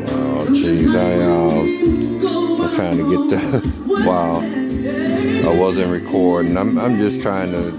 Oh, jeez, I'm trying to get the. Wow, I wasn't recording. I'm just trying to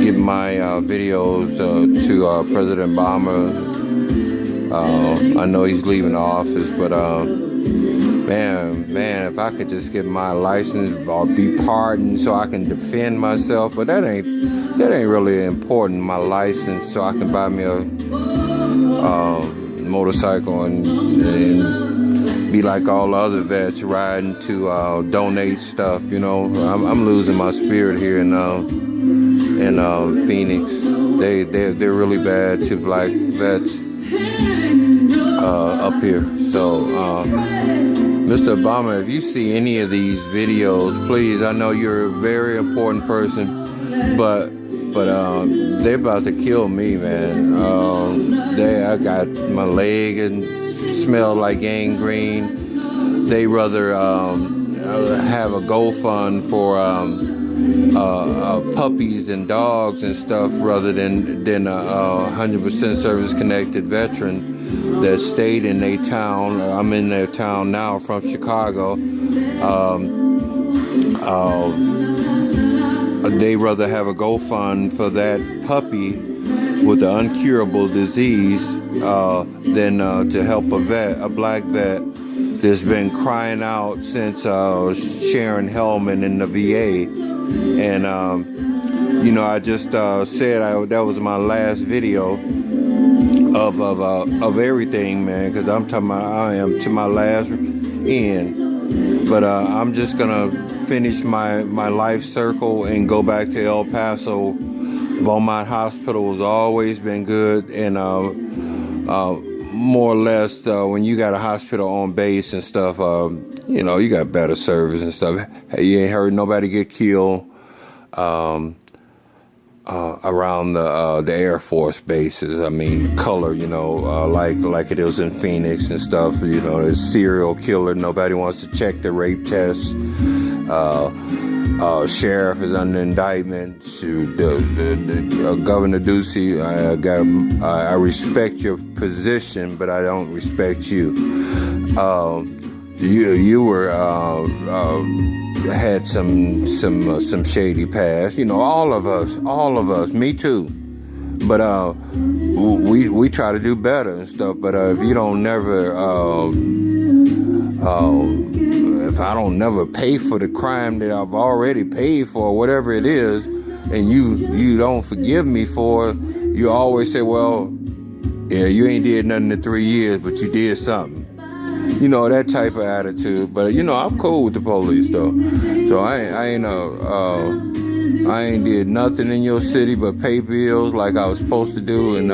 get my videos to President Obama. I know he's leaving the office, but man, if I could just get my license or be pardoned so I can defend myself, but that ain't really important. My license, so I can buy me a motorcycle and be like all the other vets riding to donate stuff. You know, I'm losing my spirit here in Phoenix. They're really bad to black vets up here. So, Mr. Obama, if you see any of these videos, please, I know you're a very important person, but they're about to kill me, man. I got my leg and smell like gangrene. They rather have a GoFund for puppies and dogs and stuff rather than a 100% service-connected veteran that stayed in their town. I'm in their town now from Chicago. They rather have a GoFund for that puppy with the uncurable disease than to help a black vet that's been crying out since Sharon Hellman in the VA. And you know, I just said that was my last video of everything, man, because I am to my last end. But I'm just gonna finish my life circle and go back to El Paso. Beaumont Hospital has always been good, and more or less when you got a hospital on base and stuff, you know, you got better service and stuff. You ain't heard nobody get killed around the Air Force bases. I mean, color, you know, like it is in Phoenix and stuff. You know, there's serial killer. Nobody wants to check the rape tests. Sheriff is under indictment. Governor Ducey, I respect your position, but I don't respect you. You were had some shady past. You know, all of us, me too. But we try to do better and stuff. But if you don't never if I don't never pay for the crime that I've already paid for, whatever it is, and you don't forgive me for it, you always say, well, yeah, you ain't did nothing in 3 years, but you did something. You know, that type of attitude. But you know, I'm cool with the police though. So I ain't did nothing in your city but pay bills like I was supposed to do, and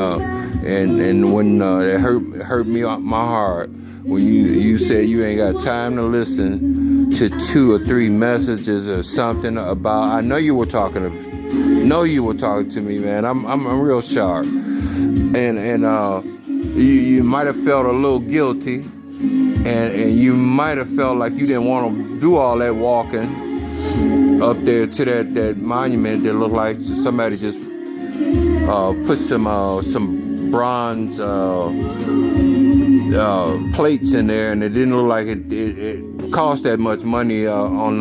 when it hurt me on my heart when you said you ain't got time to listen to 2 or 3 messages or something about. I know you were talking to me, man. I'm real sharp, and you might have felt a little guilty. And you might have felt like you didn't want to do all that walking up there to that monument that looked like somebody just put some bronze plates in there, and it didn't look like it cost that much money on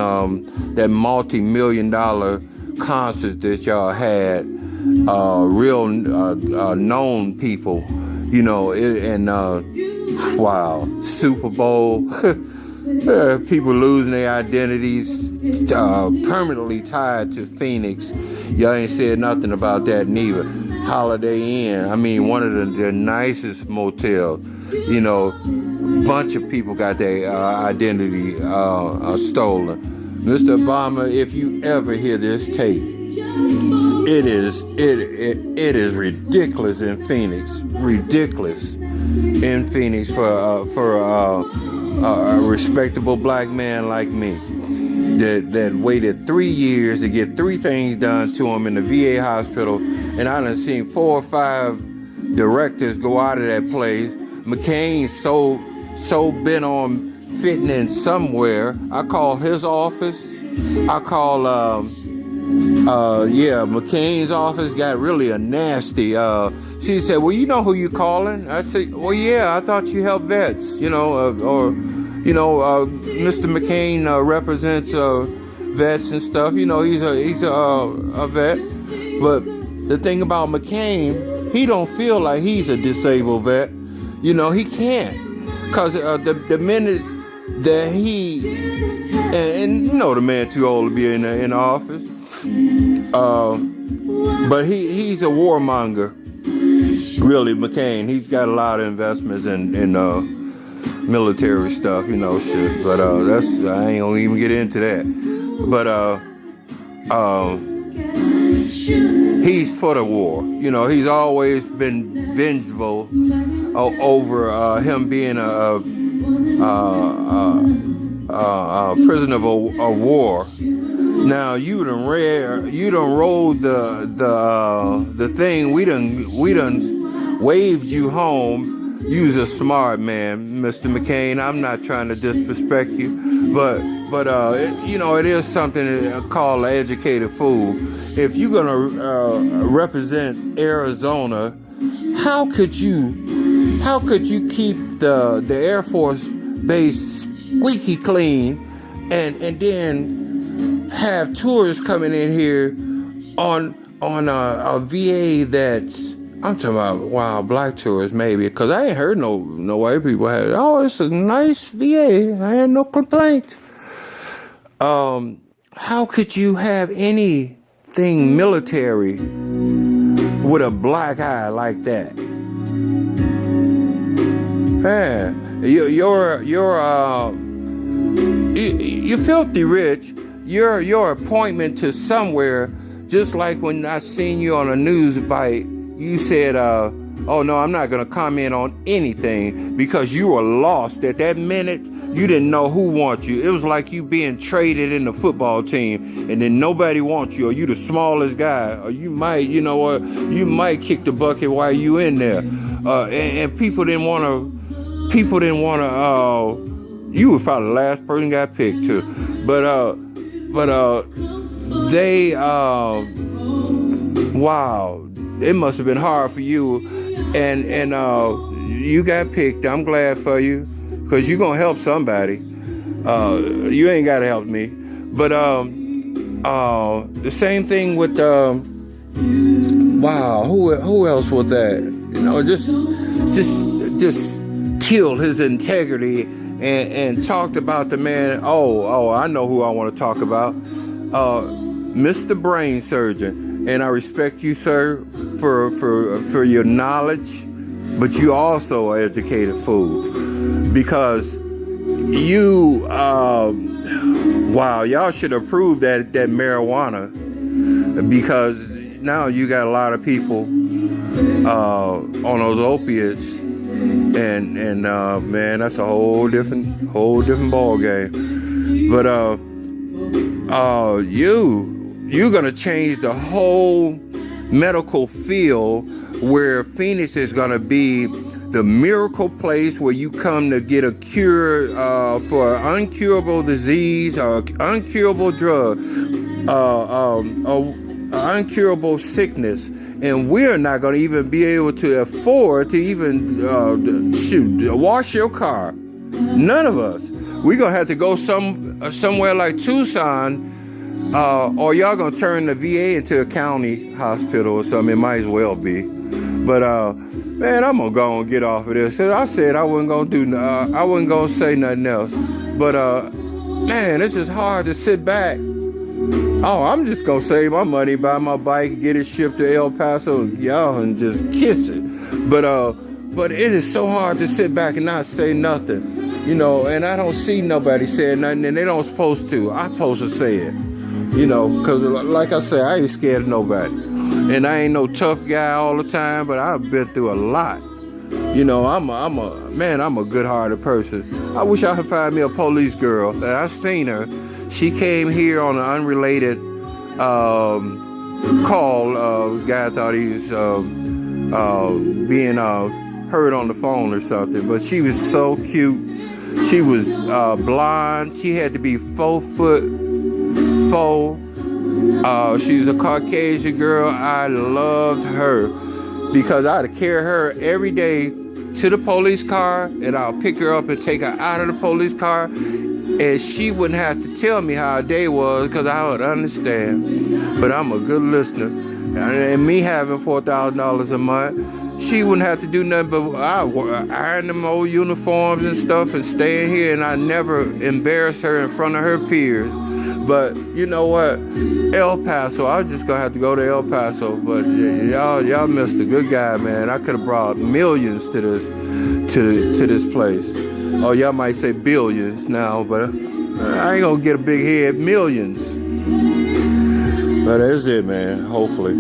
that multi-million-dollar concert that y'all had. Real known people, you know, wow, Super Bowl, people losing their identities, permanently tied to Phoenix. Y'all ain't said nothing about that neither. Holiday Inn, I mean, one of the nicest motels. You know, bunch of people got their identity stolen. Mr. Obama, if you ever hear this tape, it is ridiculous in Phoenix. Ridiculous in Phoenix for a respectable black man like me that waited 3 years to get 3 things done to him in the VA hospital, and I done seen 4 or 5 directors go out of that place. McCain's so bent on fitting in somewhere. I call his office. I call McCain's office got really a nasty she said, well, you know who you calling? I said, well, yeah, I thought you helped vets, Mr. McCain represents vets and stuff. He's a vet. But the thing about McCain, he don't feel like he's a disabled vet. He can't. Because the minute that he, and the man too old to be in office. But he's a warmonger. Really, McCain, he's got a lot of investments in military stuff, shit. But I ain't gonna even get into that. But he's for the war. He's always been vengeful over him being a prisoner of war. Now you done rode the thing. We done waved you home. You's a smart man, Mr. McCain. I'm not trying to disrespect you, but it is something called an educated fool. If you're gonna represent Arizona, how could you keep the Air Force base squeaky clean and then have tourists coming in here on a VA that's, I'm talking about, black tourists maybe, because I ain't heard no white people have, it's a nice VA, I had no complaints. How could you have anything military with a black eye like that? Man, you're filthy rich. Your appointment to somewhere, just like when I seen you on a news bite, you said, oh no, I'm not gonna comment on anything because you were lost at that minute. You didn't know who wants you. It was like you being traded in the football team and then nobody wants you, or you the smallest guy, or you might, you might kick the bucket while you in there. And people didn't want to, you was probably the last person got picked too. But they, wow, it must have been hard for you. And you got picked. I'm glad for you. Because you're going to help somebody. You ain't got to help me. But the same thing with, wow, who else was that? Just killed his integrity and talked about the man. Oh, I know who I want to talk about. Mr. Brain Surgeon. And I respect you, sir, for your knowledge. But you also an educated fool. Because you, y'all should approve that marijuana, because now you got a lot of people on those opiates, and man, that's a whole different ball game. But you're gonna change the whole medical field, where Phoenix is gonna be the miracle place where you come to get a cure for an uncurable disease, or uncurable drug, uncurable sickness. And we're not going to even be able to afford to even wash your car. None of us. We're going to have to go somewhere like Tucson, or y'all going to turn the VA into a county hospital or something. It might as well be. But man, I'm gonna go and get off of this. I said I wasn't gonna say nothing else. But man, it's just hard to sit back. Oh, I'm just gonna save my money, buy my bike, get it shipped to El Paso, y'all, and just kiss it. But it is so hard to sit back and not say nothing, And I don't see nobody saying nothing, and they don't supposed to. I'm supposed to say it, because like I said, I ain't scared of nobody. And I ain't no tough guy all the time, but I've been through a lot. I'm a good-hearted person. I wish I could find me a police girl. And I seen her. She came here on an unrelated call. Guy thought he was being heard on the phone or something. But she was so cute. She was blonde. She had to be 4'4". She was a Caucasian girl. I loved her. because I'd carry her every day to the police car, and I'll pick her up and take her out of the police car, and she wouldn't have to tell me how her day was because I would understand. But I'm a good listener, and me having $4,000 a month, she wouldn't have to do nothing but iron them old uniforms and stuff and stay in here, and I never embarrass her in front of her peers. But you know what? El Paso, I was just gonna have to go to El Paso. But y'all missed a good guy, man. I could have brought millions to this place. Oh, y'all might say billions now, but I ain't gonna get a big head. Millions. But that's it, man. Hopefully.